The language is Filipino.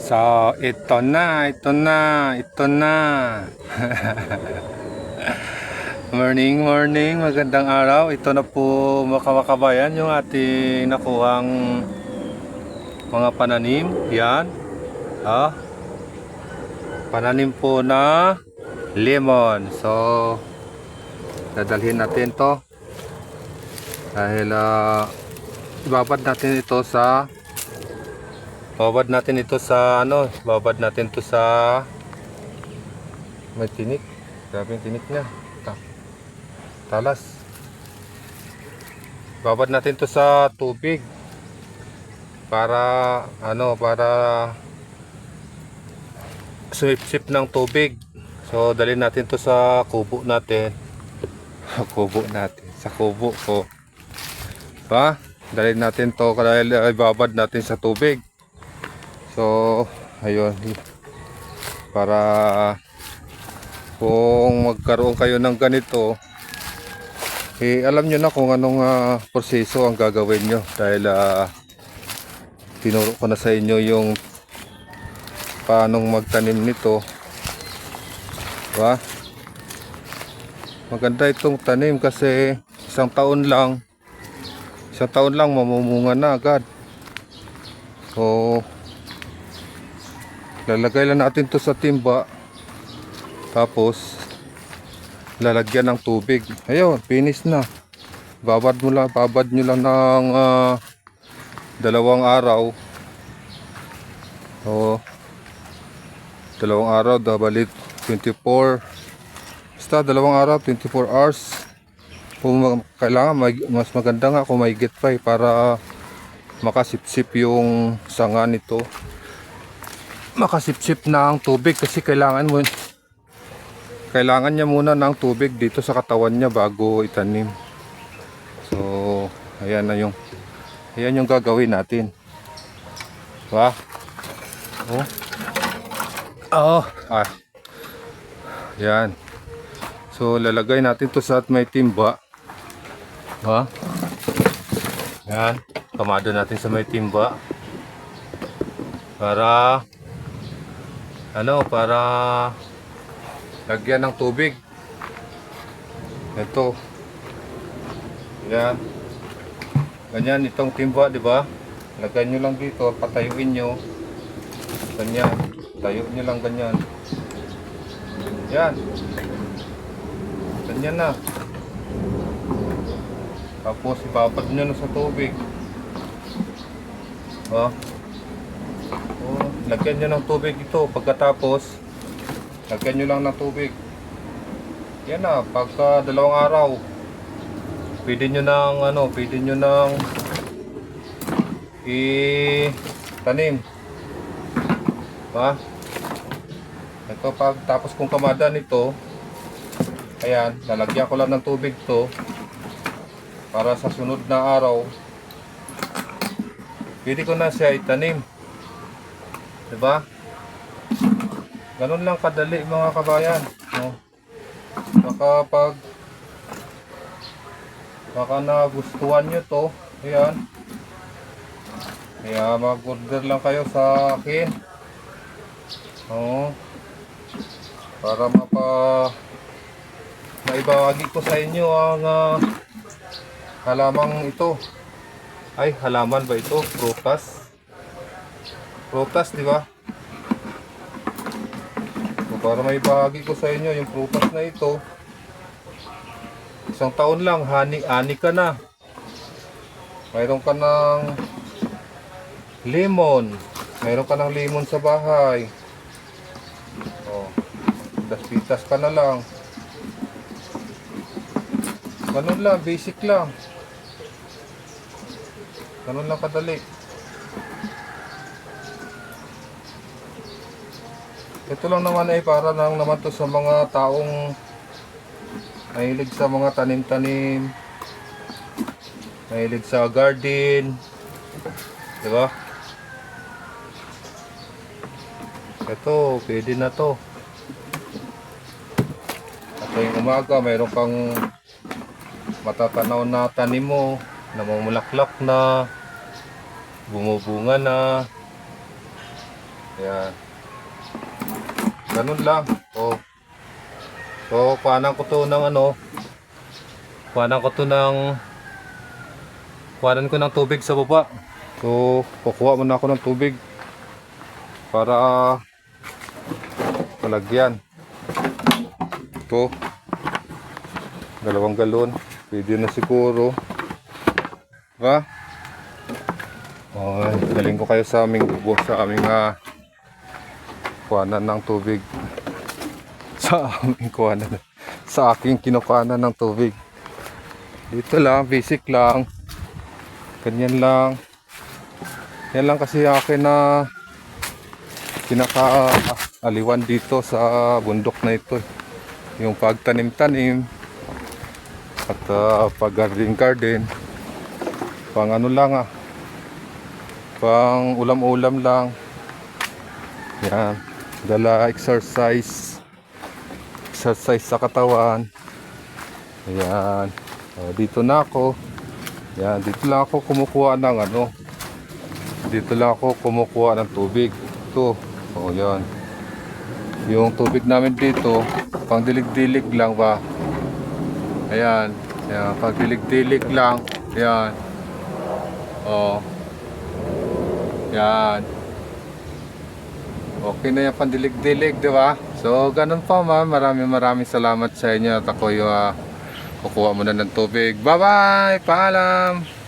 So, ito na. Morning, morning, magandang araw. Ito na po mga kabayan yung ating nakuhang mga pananim. Yan. Pananim po na lemon. So, dadalhin natin to. Dahil ibabad natin ito sa babad natin to sa may tinik. Grabe yung tinik niya. Talas. Babad natin to sa tubig para para sumipsip ng tubig. So dalhin natin to sa kubo natin. Sa kubo ko. Dalhin natin to dahil ibabad natin sa tubig. So, ayun. Para kung magkaroon kayo ng ganito, alam nyo na kung anong proseso ang gagawin nyo. Dahil tinuro ko na sa inyo yung paanong magtanim nito. Maganda itong tanim kasi isang taon lang mamumunga na agad. So, lalagay lang natin to sa timba, tapos lalagyan ng tubig. Ayun, finish na. Babad nyo lang ng 2 araw. O 2 araw, dabalit 24. Basta 2 araw, 24 hours. Kung kailangan, mas maganda nga kung may get pa para makasipsip yung sanga nito. Makasipsip ng tubig kasi kailangan niya muna ng tubig dito sa katawan niya bago itanim. So ayan yung gagawin natin. Yan. So lalagay natin to sa may timba. Yan, kamado natin sa may timba para lagyan ng tubig. Ito. Yan. Ganyan itong timba, di ba? Lagyan nyo lang dito, patayuin nyo. Ganyan. Tayo nyo lang ganyan. Yan. Ganyan na. Tapos ibabad nyo na sa tubig. Lagyan nyo ng tubig ito. Pagkatapos lagyan nyo lang ng tubig. Yan na. Pagka 2 araw, pwede nyo nang i-tanim. Ito tapos kung kamada nito, ayan, lalagyan ko lang ng tubig to para sa sunod na araw pwede ko na siya itanim. Diba? Ganun lang kadali mga kabayan. Baka nagustuhan nyo to. Ayan. Kaya mag-order lang kayo sa akin. Para maibahagi ko sa inyo ang halamang ito. Ay, halaman ba ito? Prutas, di ba? So, para maibahagi ko sa inyo yung prutas na ito. Isang taon lang, ani ka na. Mayroon ka ng lemon. Sa bahay. Pitas ka na lang. Ganun lang, basic lang. Ganun lang kadali. Ito lang naman ay para lang naman to sa mga taong mahilig sa mga tanim-tanim, mahilig sa garden, diba? Ito, pwede na to. At yung umaga, mayroon kang matatanaw na tanim mo, namumulaklak na, bumubunga na. Ayan. Ganun lang. Oh. So, kuhanan ko to ng ano. Kuhanan ko ng tubig sa baba. So, kukuha muna ako ng tubig para malagyan. Ito. 2 galon. Pwede na siguro. Diba? Okay, galing ko kayo sa aming kuhanan ng tubig. Sa aking kinukuhanan ng tubig. Dito lang, basic lang. Ganyan lang. Yan lang kasi akin na kinakaaliwan dito sa bundok na ito. Yung pagtanim-tanim at pag-garden. Pang ano lang pang ulam-ulam lang. Yan. Dala exercise sa katawan. Ayan. Dito na ako. Yan. Dito lang ako kumukuha ng tubig. Ito. Yan. Yung tubig namin dito, pang dilig-dilig lang ba? Ayan. Ayan. Pang dilig-dilig lang. Ayan. Yan. Okay na yung pandilig-dilig, di ba? So, ganun pa ma'am. Maraming salamat sa inyo at ako yung kukuha muna ng tubig. Bye-bye! Paalam!